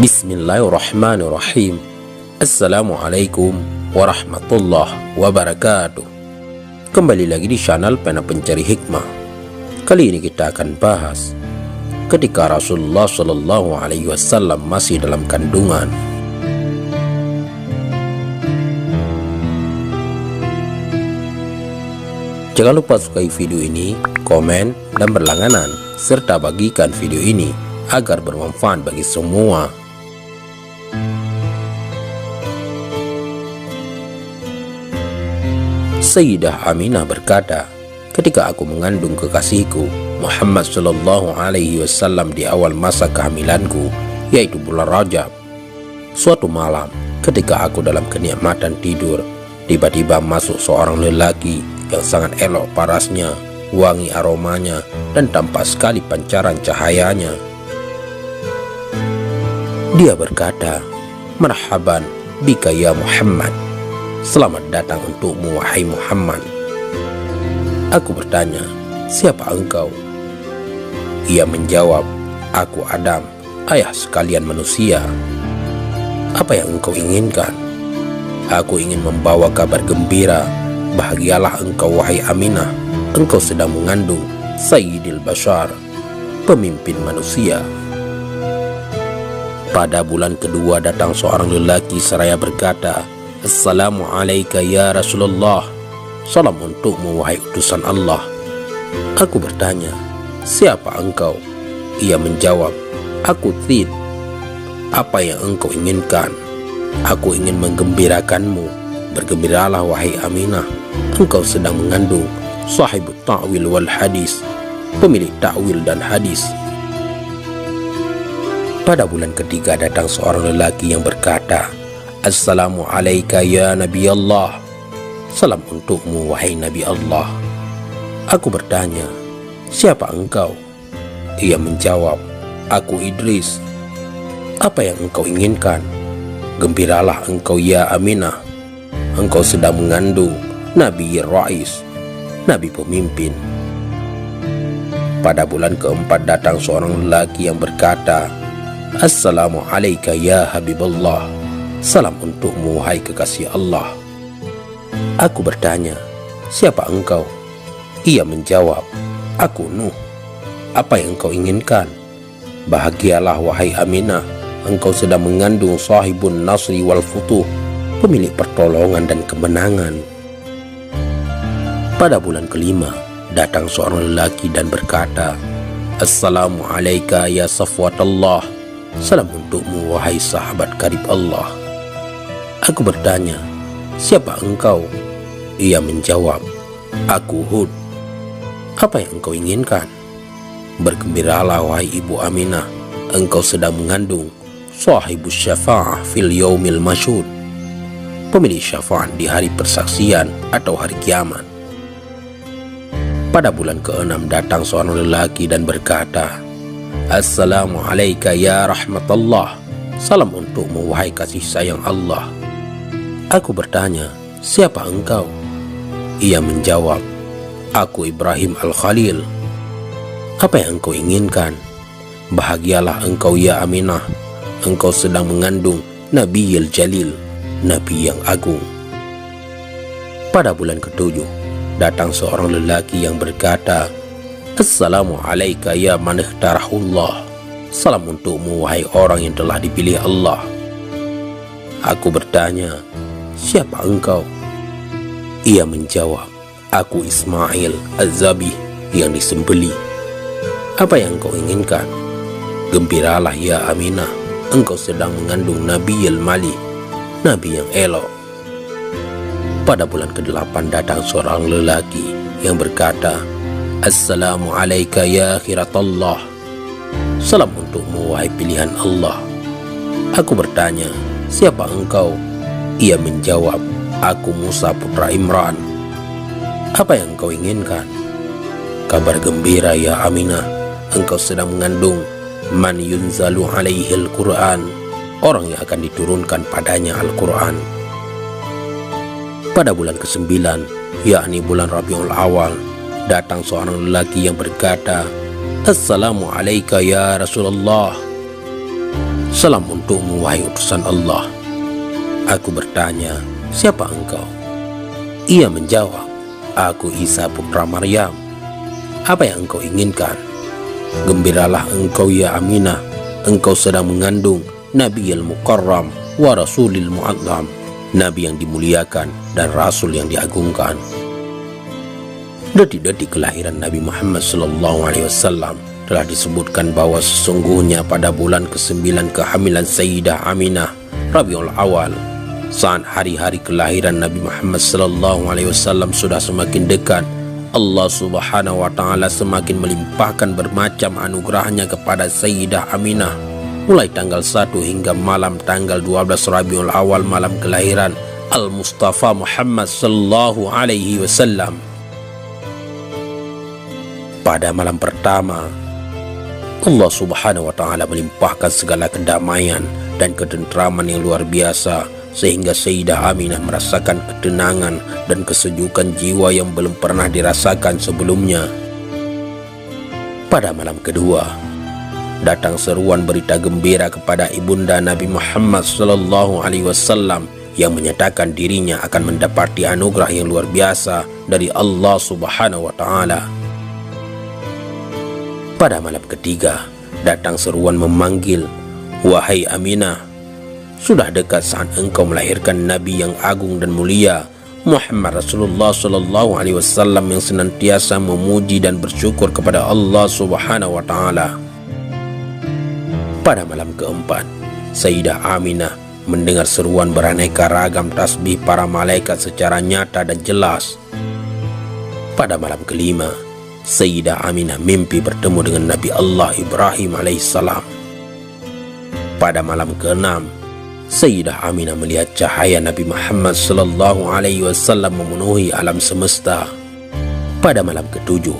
Bismillahirrahmanirrahim. Assalamualaikum warahmatullahi wabarakatuh. Kembali lagi di channel Pena Pencari Hikmah. Kali ini kita akan bahas ketika Rasulullah Shallallahu Alaihi Wasallam masih dalam kandungan. Jangan lupa sukai video ini, komen, dan berlangganan, serta bagikan video ini agar bermanfaat bagi semua. Sayyidah Aminah berkata, ketika aku mengandung kekasihku Muhammad Shallallahu Alaihi Wasallam di awal masa kehamilanku, yaitu bulan Rajab, suatu malam ketika aku dalam kenikmatan tidur, tiba-tiba masuk seorang lelaki yang sangat elok parasnya, wangi aromanya, dan tampak sekali pancaran cahayanya. Dia berkata, "Marhaban bika ya Muhammad." Selamat datang untukmu wahai Muhammad. Aku bertanya, siapa engkau? Ia menjawab, aku Adam, ayah sekalian manusia. Apa yang engkau inginkan? Aku ingin membawa kabar gembira. Bahagialah engkau wahai Aminah, engkau sedang mengandung Sayyidil Bashar, pemimpin manusia. Pada bulan kedua datang seorang lelaki seraya berkata, Assalamualaikum ya Rasulullah. Salam untukmu wahai utusan Allah. Aku bertanya, siapa engkau? Ia menjawab, aku Thid. Apa yang engkau inginkan? Aku ingin menggembirakanmu. Bergembiralah wahai Aminah, engkau sedang mengandung sahibut ta'wil wal hadis, pemilik ta'wil dan hadis. Pada bulan ketiga datang seorang lelaki yang berkata, Assalamualaikum ya Nabi Allah. Salam untukmu wahai Nabi Allah. Aku bertanya, siapa engkau? Ia menjawab, aku Idris. Apa yang engkau inginkan? Gembiralah engkau ya Aminah, engkau sedang mengandung Nabi Rais, Nabi pemimpin. Pada bulan keempat datang seorang lelaki yang berkata, Assalamualaikum ya Habibullah. Salam untukmu wahai kekasih Allah. Aku bertanya, siapa engkau? Ia menjawab, aku Nuh. Apa yang engkau inginkan? Bahagialah wahai Aminah, engkau sedang mengandung sahibun nasri wal futuh, pemilik pertolongan dan kemenangan. Pada bulan kelima datang seorang lelaki dan berkata, Assalamualaikum ya Safwatullah. Salam untukmu wahai sahabat karib Allah. Aku bertanya, siapa engkau? Ia menjawab, aku Hud. Apa yang engkau inginkan? Bergembiralah wahai ibu Aminah, engkau sedang mengandung sahibus syafa'ah fil yaumil masyhud, pemilik syafaat di hari persaksian atau hari kiamat. Pada bulan ke-6 datang seorang lelaki dan berkata, Assalamualaikum ya rahmatullah. Salam untukmu wahai kasih sayang Allah. Aku bertanya, siapa engkau? Ia menjawab, aku Ibrahim Al-Khalil. Apa yang engkau inginkan? Bahagialah engkau ya Aminah, engkau sedang mengandung Nabiyil Jalil, Nabi yang agung. Pada bulan ke-7 datang seorang lelaki yang berkata, Assalamualaikum ya man ikhtarahullah. Salam untukmu wahai orang yang telah dipilih Allah. Aku bertanya, siapa engkau? Ia menjawab, aku Ismail Az-Zabih yang disembelih. Apa yang engkau inginkan? Gembiralah ya Aminah, engkau sedang mengandung Nabiyil Mali, Nabi yang elok. Pada bulan ke-8 datang seorang lelaki yang berkata, Assalamualaikum ya akhiratullah. Salam untukmu wahai pilihan Allah. Aku bertanya, siapa engkau? Ia menjawab, aku Musa putra Imran. Apa yang engkau inginkan? Kabar gembira ya Aminah, engkau sedang mengandung man yunzalu alaihil Quran, orang yang akan diturunkan padanya Al-Quran. Pada bulan ke-9, yakni bulan Rabiul Awal, datang seorang lelaki yang berkata, Assalamualaikum ya Rasulullah. Salam untukmu wahai utusan Allah. Aku bertanya, siapa engkau? Ia menjawab, aku Isa putra Maryam. Apa yang engkau inginkan? Gembiralah engkau ya Aminah, engkau sedang mengandung Nabi al-Mukarram wa Rasulil Mu'adzam, Nabi yang dimuliakan dan Rasul yang diagungkan. Detik-detik kelahiran Nabi Muhammad SAW telah disebutkan bahwa sesungguhnya pada bulan ke-9 kehamilan Sayyidah Aminah Rabiul Awal, saat hari-hari kelahiran Nabi Muhammad SAW sudah semakin dekat, Allah Subhanahu wa Ta'ala semakin melimpahkan bermacam anugerahnya kepada Sayyidah Aminah, mulai tanggal 1 hingga malam tanggal 12 Rabiul Awal, malam kelahiran Al-Mustafa Muhammad sallallahu alaihi wasallam. Pada malam pertama, Allah Subhanahu wa Ta'ala melimpahkan segala kedamaian dan ketentraman yang luar biasa, sehingga Sayyidah Aminah merasakan ketenangan dan kesejukan jiwa yang belum pernah dirasakan sebelumnya. Pada malam kedua, datang seruan berita gembira kepada ibunda Nabi Muhammad SAW yang menyatakan dirinya akan mendapati anugerah yang luar biasa dari Allah Subhanahu wa Ta'ala. Pada malam ketiga, datang seruan memanggil, wahai Aminah, sudah dekat saat engkau melahirkan Nabi yang agung dan mulia, Muhammad Rasulullah SAW, yang senantiasa memuji dan bersyukur kepada Allah Subhanahu wa Ta'ala. Pada malam keempat, Sayyidah Aminah mendengar seruan beraneka ragam tasbih para malaikat secara nyata dan jelas. Pada malam kelima, Sayyidah Aminah mimpi bertemu dengan Nabi Allah Ibrahim alaihissalam. Pada malam keenam, Sayyidah Aminah melihat cahaya Nabi Muhammad SAW memenuhi alam semesta. Pada malam ketujuh,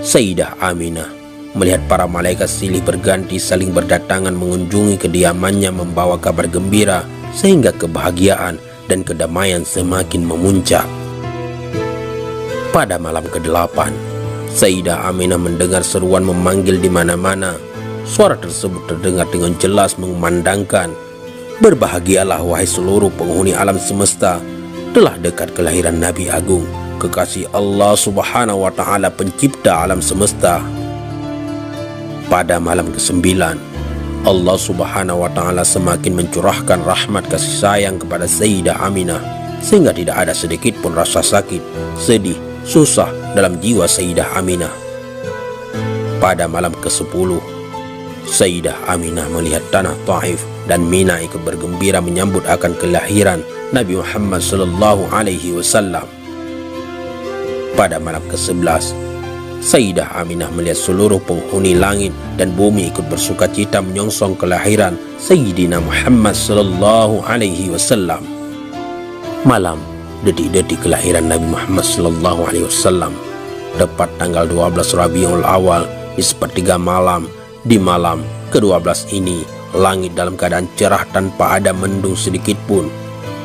Sayyidah Aminah melihat para malaikat silih berganti saling berdatangan mengunjungi kediamannya membawa kabar gembira, sehingga kebahagiaan dan kedamaian semakin memuncak. Pada malam ke-8, Sayyidah Aminah mendengar seruan memanggil di mana-mana. Suara tersebut terdengar dengan jelas mengumandangkan, berbahagialah wahai seluruh penghuni alam semesta, telah dekat kelahiran Nabi Agung, kekasih Allah Subhanahu wa Ta'ala, pencipta alam semesta. Pada malam ke-9, Allah Subhanahu wa Ta'ala semakin mencurahkan rahmat kasih sayang kepada Sayyidah Aminah, sehingga tidak ada sedikit pun rasa sakit, sedih, susah dalam jiwa Sayyidah Aminah. Pada malam ke-10, Sayyidah Aminah melihat tanah Taif dan Mina ikut bergembira menyambut akan kelahiran Nabi Muhammad SAW. Pada malam ke-11, Sayyidah Aminah melihat seluruh penghuni langit dan bumi ikut bersuka cita menyongsong kelahiran Sayyidina Muhammad SAW. Malam detik-detik kelahiran Nabi Muhammad SAW, tepat tanggal 12 Rabiul Awal, di sepertiga malam, di malam ke-12 ini, langit dalam keadaan cerah tanpa ada mendung sedikit pun.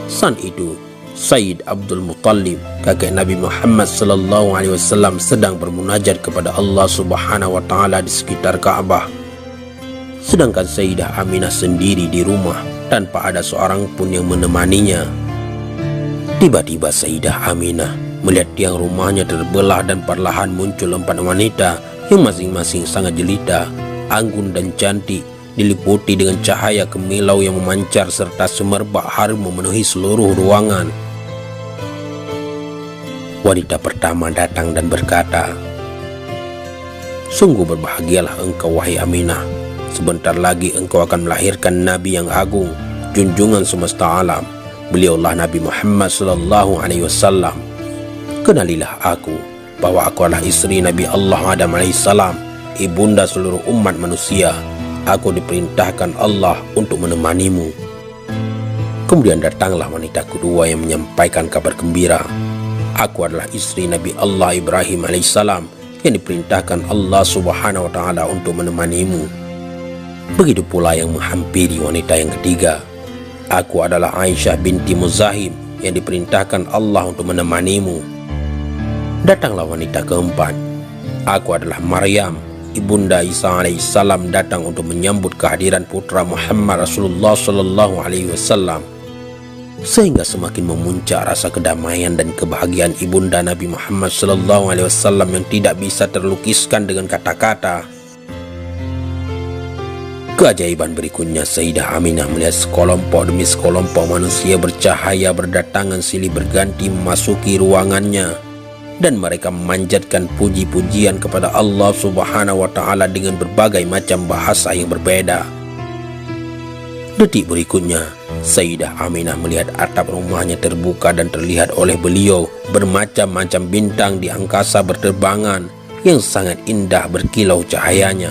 Saat itu, Sayyid Abdul Muttalib, kakek Nabi Muhammad SAW, sedang bermunajat kepada Allah Subhanahu wa Ta'ala di sekitar Ka'bah. Sedangkan Sayyidah Aminah sendiri di rumah tanpa ada seorang pun yang menemaninya. Tiba-tiba Sayyidah Aminah melihat tiang rumahnya terbelah dan perlahan muncul 4 wanita yang masing-masing sangat jelita, anggun dan cantik, diliputi dengan cahaya kemilau yang memancar serta semerbak harum memenuhi seluruh ruangan. Wanita pertama datang dan berkata, sungguh berbahagialah engkau wahai Aminah, sebentar lagi engkau akan melahirkan Nabi yang agung, junjungan semesta alam. Beliaulah Nabi Muhammad SAW. Kenalilah aku bahwa aku adalah istri Nabi Allah Adam alaihissalam, ibunda seluruh umat manusia. Aku diperintahkan Allah untuk menemanimu. Kemudian datanglah wanita kedua yang menyampaikan kabar gembira. Aku adalah istri Nabi Allah Ibrahim alaihissalam yang diperintahkan Allah Subhanahu wa Ta'ala untuk menemanimu. Begitu pula yang menghampiri wanita yang ketiga. Aku adalah Aisyah binti Muzahim yang diperintahkan Allah untuk menemanimu. Datanglah wanita keempat. Aku adalah Maryam, Ibunda Isa alaihissalam datang untuk menyambut kehadiran putra Muhammad Rasulullah sallallahu alaihi wasallam, sehingga semakin memuncak rasa kedamaian dan kebahagiaan ibunda Nabi Muhammad sallallahu alaihi wasallam yang tidak bisa terlukiskan dengan kata-kata. Keajaiban berikutnya, Sayyidah Aminah melihat sekelompok demi sekelompok manusia bercahaya berdatangan silih berganti memasuki ruangannya, dan mereka memanjatkan puji-pujian kepada Allah Subhanahu wa Ta'ala dengan berbagai macam bahasa yang berbeda. Detik berikutnya, Sayyidah Aminah melihat atap rumahnya terbuka dan terlihat oleh beliau bermacam-macam bintang di angkasa berterbangan yang sangat indah berkilau cahayanya.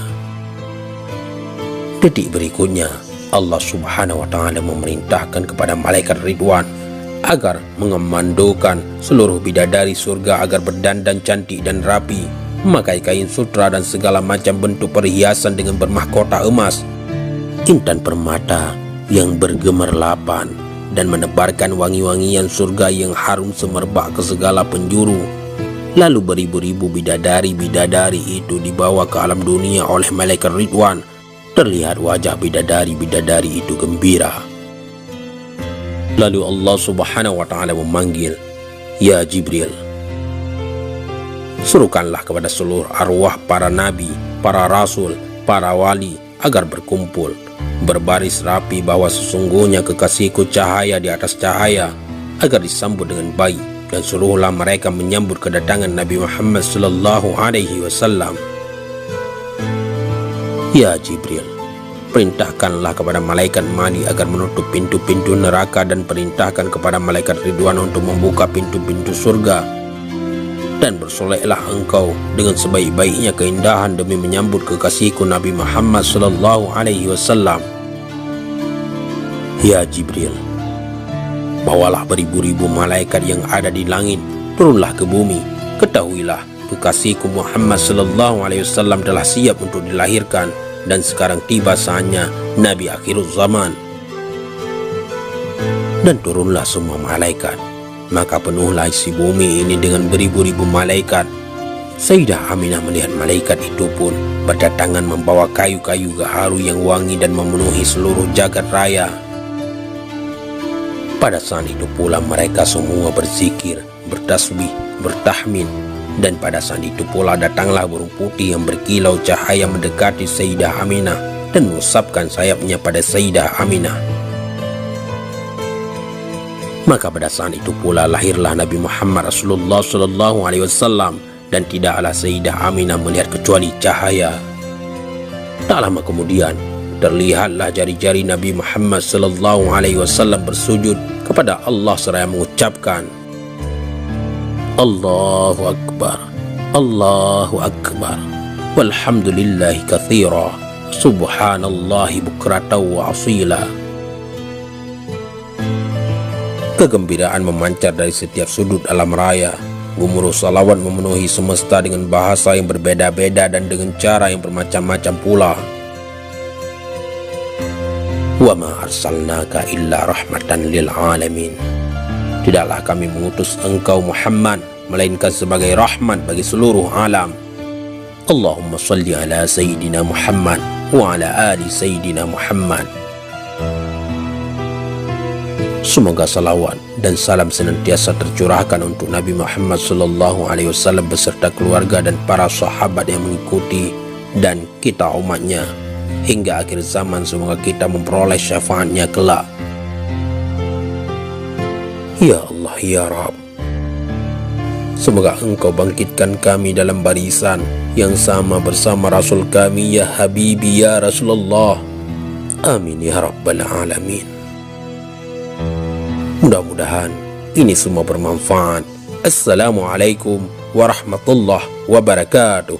Detik berikutnya, Allah Subhanahu wa Ta'ala memerintahkan kepada malaikat Ridwan agar mengemandokan seluruh bidadari surga agar berdandan cantik dan rapi, memakai kain sutra dan segala macam bentuk perhiasan dengan bermahkota emas, intan permata yang bergemerlapan, dan menebarkan wangi-wangian surga yang harum semerbak ke segala penjuru. Lalu beribu-ribu bidadari-bidadari itu dibawa ke alam dunia oleh malaikat Ridwan. Terlihat wajah bidadari-bidadari itu gembira. Lalu Allah Subhanahu wa Ta'ala memanggil, "Ya Jibril, suruhkanlah kepada seluruh arwah para nabi, para rasul, para wali agar berkumpul, berbaris rapi bahwa sesungguhnya kekasihku cahaya di atas cahaya, agar disambut dengan baik, dan suruhlah mereka menyambut kedatangan Nabi Muhammad sallallahu alaihi wasallam." Ya Jibril, perintahkanlah kepada malaikat Mali agar menutup pintu-pintu neraka, dan perintahkan kepada malaikat Ridwan untuk membuka pintu-pintu surga. Dan bersoleklah engkau dengan sebaik-baiknya keindahan demi menyambut kekasihku Nabi Muhammad sallallahu alaihi wasallam. Ya Jibril, bawalah beribu-ribu malaikat yang ada di langit, turunlah ke bumi. Ketahuilah, kekasihku Muhammad sallallahu alaihi wasallam telah siap untuk dilahirkan, dan sekarang tiba saatnya Nabi akhir zaman. Dan turunlah semua malaikat, maka penuhlah isi bumi ini dengan beribu-ribu malaikat. Sayyidah Aminah melihat malaikat itu pun berdatangan membawa kayu-kayu gaharu yang wangi dan memenuhi seluruh jagat raya. Pada saat itu pula mereka semua berzikir, bertasbih, bertahmid. Dan pada saat itu pula datanglah burung putih yang berkilau cahaya mendekati Sayyidah Aminah dan mengusapkan sayapnya pada Sayyidah Aminah. Maka pada saat itu pula lahirlah Nabi Muhammad Rasulullah sallallahu alaihi wasallam, dan tidaklah Sayyidah Aminah melihat kecuali cahaya. Tak lama kemudian terlihatlah jari-jari Nabi Muhammad sallallahu alaihi wasallam bersujud kepada Allah seraya mengucapkan, Allahu Akbar, Allahu Akbar, walhamdulillahi katsira, subhanallahi bukratan wa asila. Kegembiraan memancar dari setiap sudut alam raya. Gemuruh salawat memenuhi semesta dengan bahasa yang berbeda-beda dan dengan cara yang bermacam-macam pula. Wa ma arsalnaka illa rahmatan lil alamin. Tidaklah kami mengutus engkau Muhammad melainkan sebagai rahmat bagi seluruh alam. Allahumma salli ala Sayyidina Muhammad wa ala ali Sayyidina Muhammad. Semoga salawat dan salam senantiasa tercurahkan untuk Nabi Muhammad sallallahu alaihi wasallam beserta keluarga dan para sahabat yang mengikuti, dan kita umatnya hingga akhir zaman. Semoga kita memperoleh syafaatnya kelak. Ya Allah ya Rabb, semoga engkau bangkitkan kami dalam barisan yang sama bersama Rasul kami, ya Habibi ya Rasulullah. Amin ya Rabbal Alamin. Mudah-mudahan ini semua bermanfaat. Assalamualaikum warahmatullahi wabarakatuh.